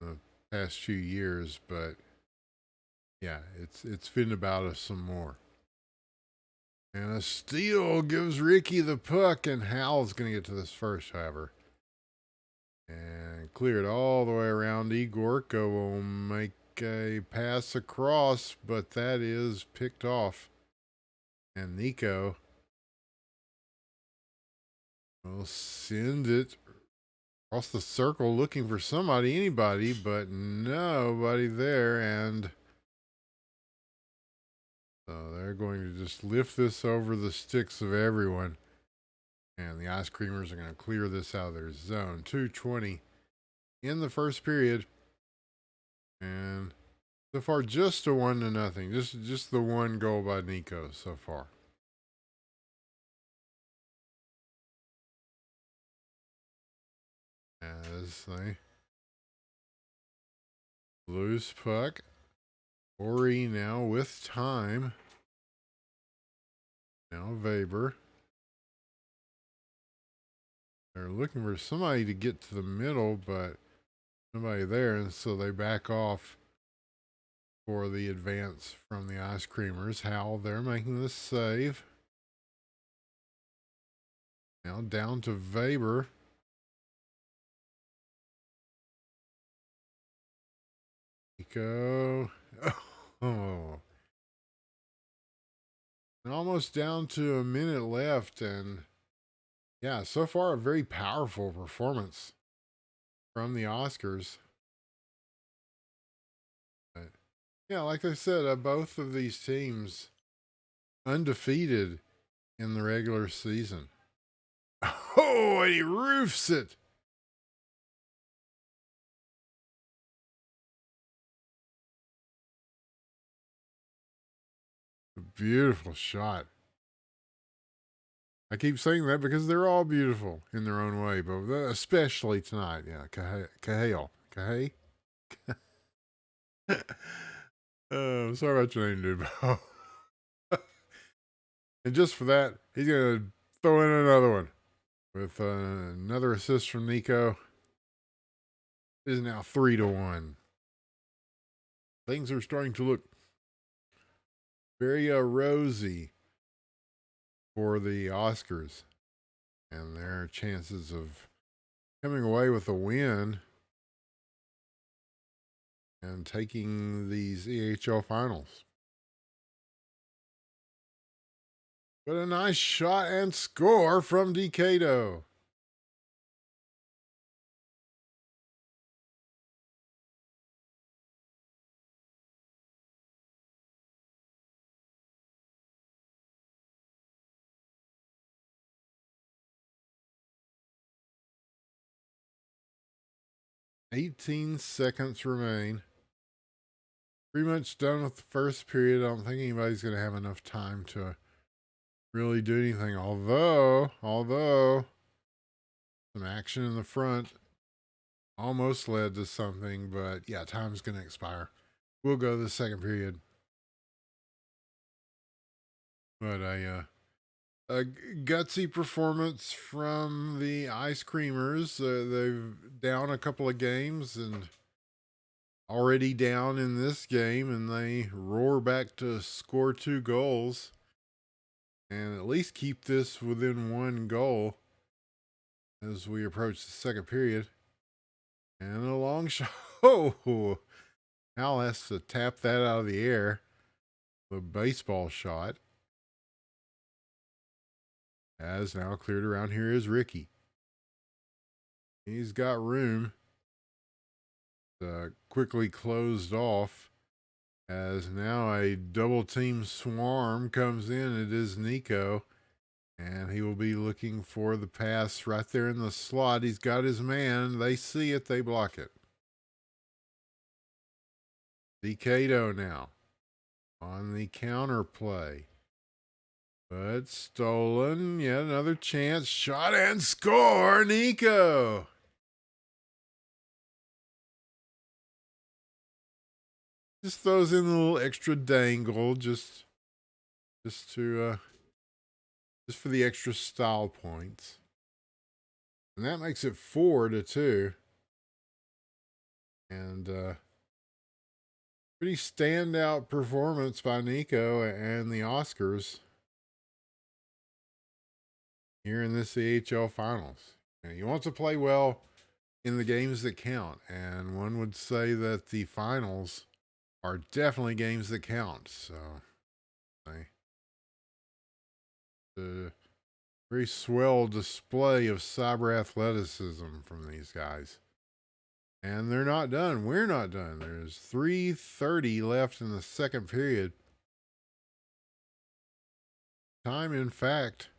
in the past few years, but yeah, it's fitting about us some more. And a steal gives Ricky the puck, and Hal's going to get to this first, however. And clear it all the way around. Igorka will make a pass across, but that is picked off. And Nico will send it across the circle looking for anybody, but nobody there. And so they're going to just lift this over the sticks of everyone. And the Ice Creamers are going to clear this out of their zone. 2:20 in the first period. And so far, just a 1-0. Just the one goal by Nico so far. As they lose puck. Ori now with time. Now Weber. They're looking for somebody to get to the middle, but nobody there, and so they back off for the advance from the Ice Creamers. Hal, they're making this save. Now down to Weber. Nico. Oh. And almost down to a minute left, and yeah, so far a very powerful performance from the Oscars. But yeah, like I said, both of these teams undefeated in the regular season. Oh, and he roofs it. A beautiful shot. I keep saying that because they're all beautiful in their own way, but especially tonight. Yeah, Cahill. Cahay? Sorry about your name, dude. And just for that, he's going to throw in another one with another assist from Nico. It is now 3-1. Things are starting to look very rosy for the Oscars and their chances of coming away with a win and taking these EHL finals. But a nice shot and score from Decado. "18 seconds remain. Pretty much done with the first period. I don't think anybody's going to have enough time to really do anything. Although some action in the front almost led to something, but yeah, time's going to expire. We'll go to the second period. But a gutsy performance from the Ice Creamers. They've down a couple of games and already down in this game, and they roar back to score 2 goals and at least keep this within 1 goal as we approach the second period. And a long shot. Oh, Hal has to tap that out of the air. The baseball shot. As now cleared around here is Ricky. He's got room. Quickly closed off as now a double team swarm comes in. It is Nico, and he will be looking for the pass right there in the slot. He's got his man. They see it. They block it. Decado now on the counter play. But stolen. Yet another chance. Shot and score. Nico. Just throws in a little extra dangle just for the extra style points. And that makes it 4-2. And pretty standout performance by Nico and the Oscars here in this EHL finals. You want to play well in the games that count, and one would say that the finals are definitely games that count. So, a very swell display of cyber athleticism from these guys. And they're not done. We're not done. There's 3:30 left in the second period. Time, in fact,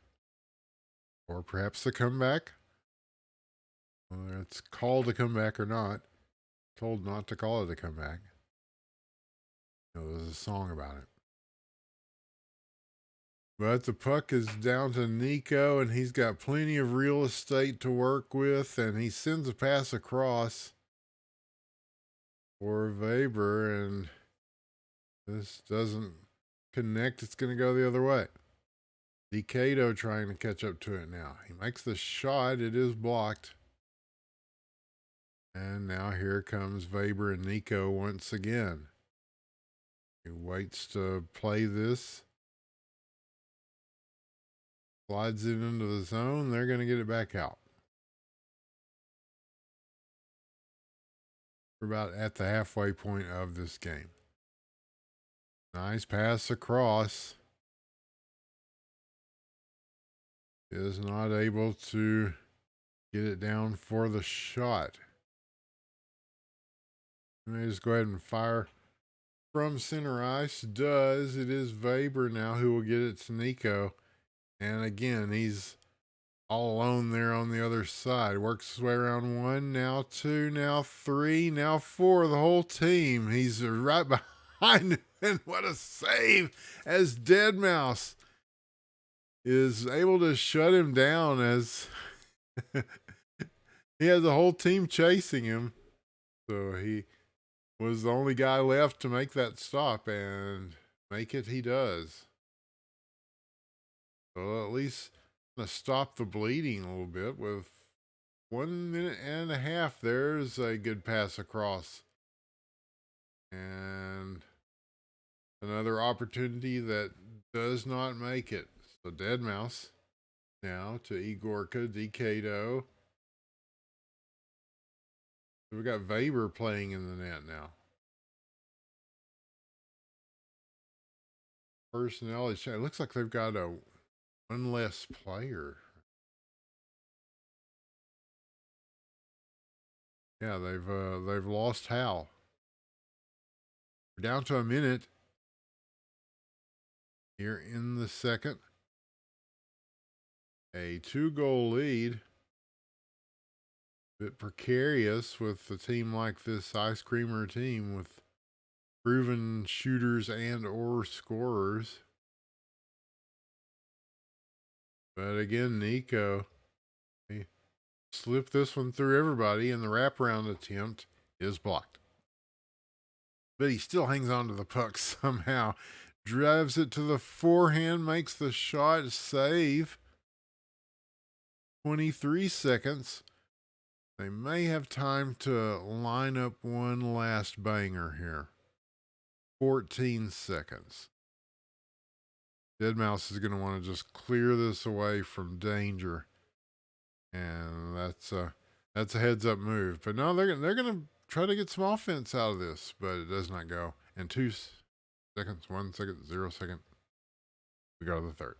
or perhaps the comeback. Whether it's called a comeback or not. Told not to call it a comeback. There's a song about it. But the puck is down to Nico, and he's got plenty of real estate to work with, and he sends a pass across for Weber, and this doesn't connect. It's going to go the other way. Decado trying to catch up to it now. He makes the shot. It is blocked. And now here comes Weber and Nico once again. He waits to play this. Slides it into the zone. They're going to get it back out. We're about at the halfway point of this game. Nice pass across. Is not able to get it down for the shot. Let me just go ahead and fire from center ice. Does. It is Weber now who will get it to Nico. And again, he's all alone there on the other side. Works his way around 1, now 2, now 3, now 4. The whole team. He's right behind him. And what a save as Deadmau5 is able to shut him down as he has a whole team chasing him. So he was the only guy left to make that stop, and make it he does. So at least gonna stop the bleeding a little bit with 1 minute and a half. There's a good pass across. And another opportunity that does not make it. So dead mouse now to Igorka, DKdo. So we got Weber playing in the net now. Personnel is, it looks like they've got one less player. Yeah, they've lost Hal. We're down to a minute here in the second. A 2-goal lead. Bit precarious with a team like this Ice Creamer team with proven shooters and or scorers. But again, Nico, he slipped this one through everybody, and the wraparound attempt is blocked. But he still hangs on to the puck somehow. Drives it to the forehand, makes the shot, save. 23 seconds. They may have time to line up one last banger here. 14 seconds. Deadmau5 is going to want to just clear this away from danger. And that's a heads up move. But no, they're going to try to get some offense out of this, but it does not go. And 2 seconds, 1 second, 0 second. We go to the third.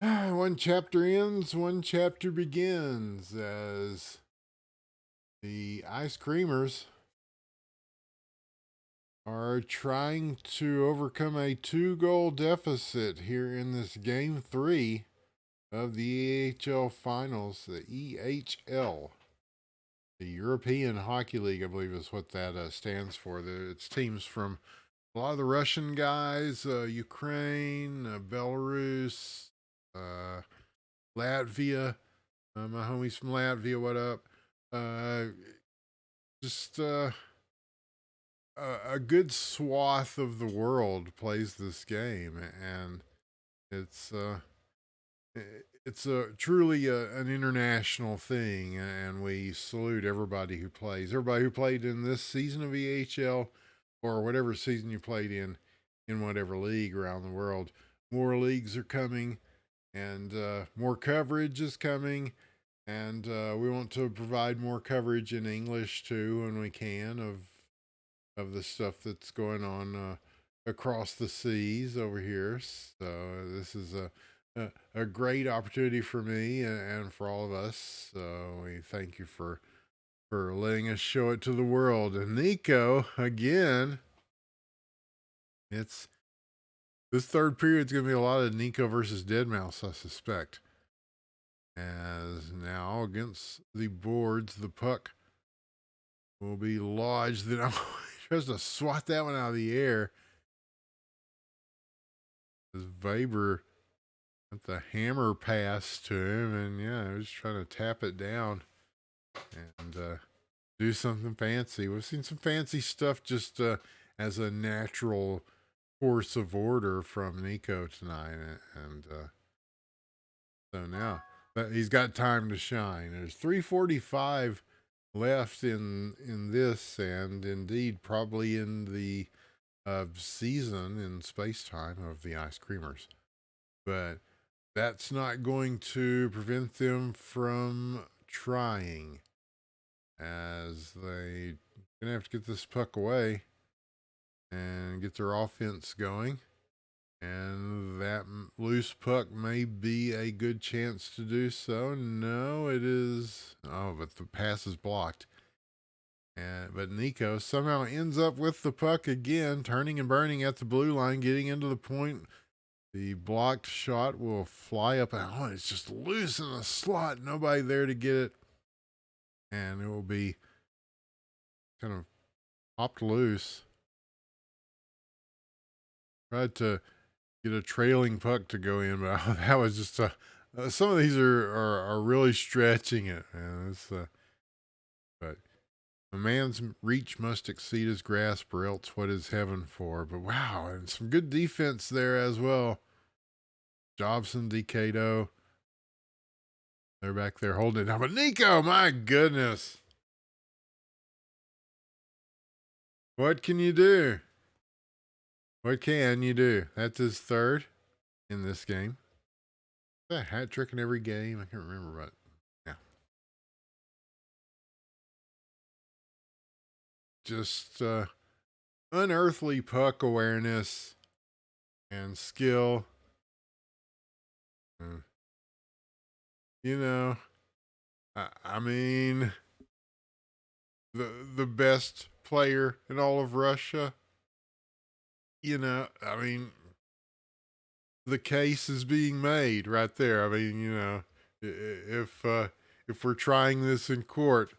One chapter ends, one chapter begins as the Ice Creamers are trying to overcome a 2-goal deficit here in this game 3 of the EHL finals, the EHL. The European Hockey League, I believe, is what that stands for. It's teams from a lot of the Russian guys, Ukraine, Belarus, Latvia. My homies from Latvia, what up? Just a good swath of the world plays this game, and it's a truly an international thing, and we salute everybody who plays. Everybody who played in this season of EHL, or whatever season you played in whatever league around the world. More leagues are coming, and more coverage is coming, and we want to provide more coverage in English too when we can of the stuff that's going on across the seas over here. So this is a great opportunity for me and for all of us. So we thank you for letting us show it to the world. And Nico, again, it's this third period is going to be a lot of Nico versus Deadmau5, I suspect. As now against the boards, the puck will be lodged. Then I'm tries to swat that one out of the air. As Weber got the hammer pass to him, and yeah, I was trying to tap it down and do something fancy. We've seen some fancy stuff just as a natural course of order from Nico tonight, and so now he's got time to shine. There's 3:45 left in this, and indeed probably in the season in space time of the Ice Creamers, but that's not going to prevent them from trying, as they gonna have to get this puck away and get their offense going. And that loose puck may be a good chance to do so. No, it is. Oh, but the pass is blocked. But Nico somehow ends up with the puck again, turning and burning at the blue line, getting into the point. The blocked shot will fly up. Oh, it's just loose in the slot. Nobody there to get it. And it will be kind of popped loose. tried to get a trailing puck to go in, but that was just some of these are really stretching it, man. But a man's reach must exceed his grasp, or else what is heaven for? But wow, and some good defense there as well. Jobson, Decado, they're back there holding it down. But Nico, my goodness, what can you do? What can you do? That's his third in this game. A hat trick in every game. I can't remember, but yeah, just unearthly puck awareness and skill. Uh, you know, I mean, the best player in all of Russia. I mean, the case is being made right there. I mean, if we're trying this in court,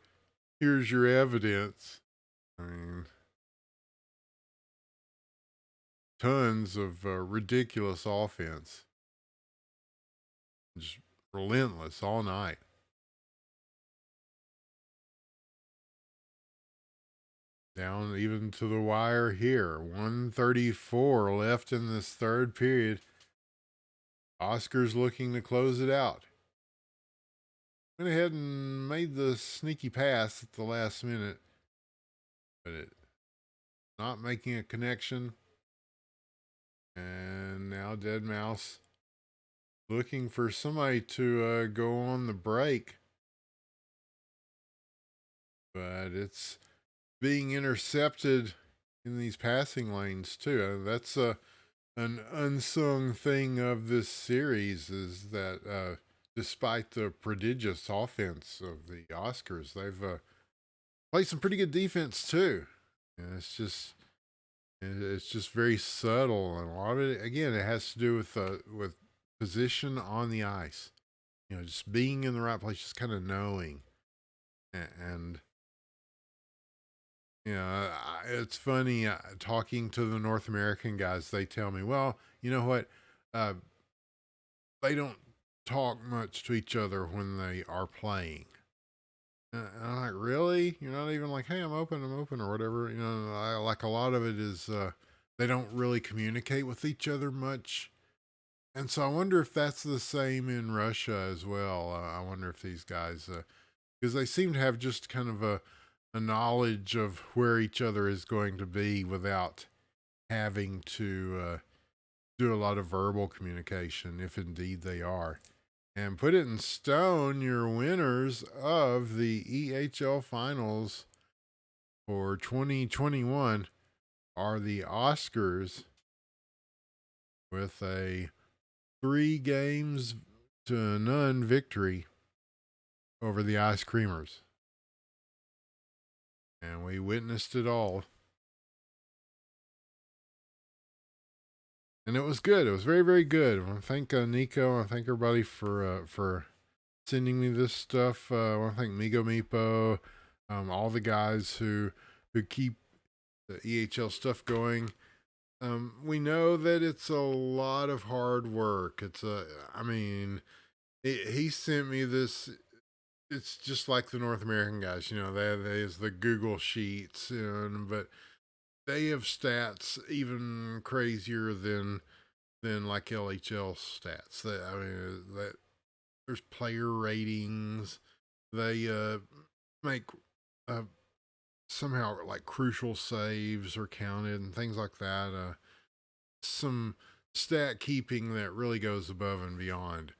here's your evidence. I mean, tons of ridiculous offense, just relentless all night. Down even to the wire here. 134 left in this third period. Oscar's looking to close it out. Went ahead and made the sneaky pass at the last minute, but it not making a connection. And now Dead Mouse looking for somebody to go on the break, but it's being intercepted in these passing lanes too. That's an unsung thing of this series is that despite the prodigious offense of the Oscars, they've played some pretty good defense too. And it's just very subtle, and a lot of it again it has to do with position on the ice. Just being in the right place, just kind of knowing, and it's funny talking to the North American guys. They tell me, well, you know what? Uh, they don't talk much to each other when they are playing. And I'm like, really? You're not even like, hey, I'm open, or whatever. Like a lot of it is they don't really communicate with each other much. And so I wonder if that's the same in Russia as well. I wonder if these guys, because they seem to have just kind of a knowledge of where each other is going to be without having to do a lot of verbal communication, if indeed they are. And put it in stone, your winners of the EHL finals for 2021 are the Oscars with a 3-0 victory over the Ice Creamers. And we witnessed it all. And it was good. It was very, very good. I want to thank Nico. I want to thank everybody for sending me this stuff. I want to thank Migo Meepo, all the guys who keep the EHL stuff going. We know that it's a lot of hard work. He sent me this. It's just like the North American guys, there's the Google Sheets, but they have stats even crazier than like LHL stats. That there's player ratings. They make somehow like crucial saves are counted and things like that. Some stat keeping that really goes above and beyond.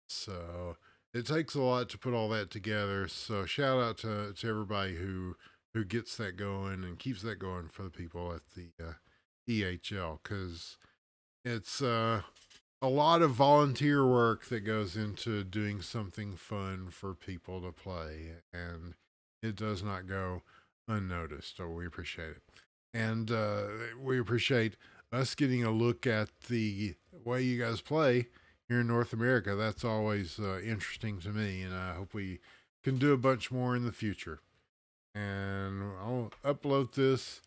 So it takes a lot to put all that together. So shout out to everybody who gets that going and keeps that going for the people at the EHL, because it's a lot of volunteer work that goes into doing something fun for people to play, and it does not go unnoticed. So we appreciate it, and we appreciate us getting a look at the way you guys play here in North America. That's always interesting to me, and I hope we can do a bunch more in the future. And I'll upload this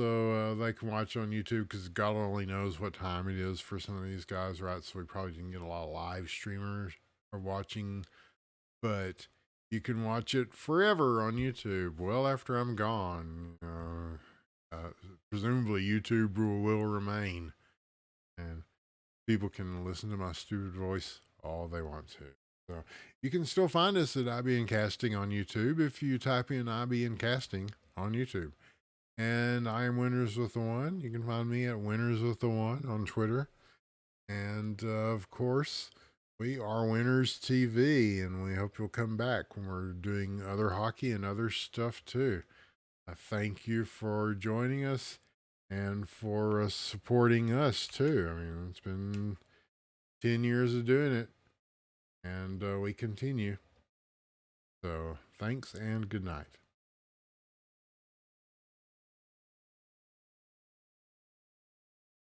So they can watch on YouTube because God only knows what time it is for some of these guys, right? So we probably didn't get a lot of live streamers are watching, but you can watch it forever on YouTube. Well, after I'm gone, presumably YouTube will remain, and people can listen to my stupid voice all they want to. So you can still find us at IBN Casting on YouTube if you type in IBN Casting on YouTube. And I am Winners with the One. You can find me at Winners with the One on Twitter. And of course, we are Winners TV, and we hope you'll come back when we're doing other hockey and other stuff too. I thank you for joining us and for supporting us too. I mean, it's been 10 years of doing it, and we continue. So thanks and good night.